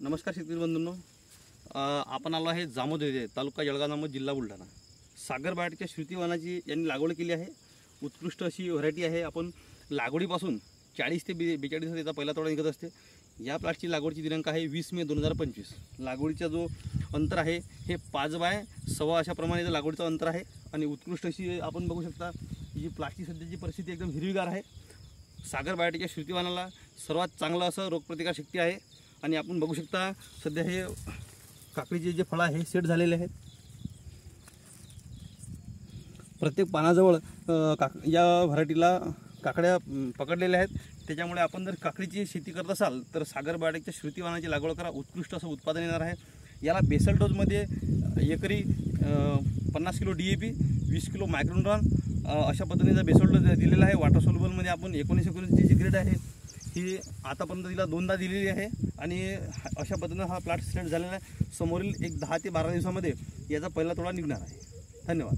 नमस्कार शेतकरी बंधूंनो, आपण आलो आहे जामोद येथे, तालुका जळगाव, जामोद, जिल्हा बुलढाणा। सागर बायोटेकच्या श्रुतीवानाची यांनी लागवड केली आहे। उत्कृष्ट अशी व्हरायटी आहे। आपण लागवडीपासून 40 ते 42 दिवसात याचा पहिला तोडा निघत असते। या प्लॉटची लागवडची दिनांक आहे 20 मे 2025। लागवडीचा जो अंतर आहे हे 5 बाय 6 अशा प्रमाणे लागवडीचं अंतर आहे। आणि उत्कृष्ट अशी आपण बघू शकता ही प्लॉटची सध्याची परिस्थिती एकदम हिरवीगार आहे। सागर बायोटेकच्या श्रुतीवानाला सर्वात चांगलं असं रोगप्रतिकार शक्ती आहे। आणि आपण बघू शकता सध्या हे काकडीचे जे फळ आहे सेट झालेले आहेत। प्रत्येक पानाजवळ या व्हरायटीला काकड्या पकडलेल्या आहेत। त्याच्यामुळे आपण जर काकडीची शेती करत असाल तर सागर बायोटेकच्या श्रुतीवानाची लागवड करा। उत्कृष्ट असं उत्पादन येणार आहे। याला बेसल डोजमध्ये एकरी 50 किलो DAP, 20 किलो मायक्रोन्यूट्रॉन अशा पद्धतीचा बेसल डोज दिलेला आहे। वॉटर सोल्युबलमध्ये आपण 19 जी ग्रेड आहे ही आतापर्यंत तिला 2दा दिलेली आहे। आणि अशा पद्धतीने हा प्लॉट सेट झालेला आहे। समोरील एक 10 ते 12 दिवसामध्ये याचा पहिला तोडा निघणार आहे। धन्यवाद।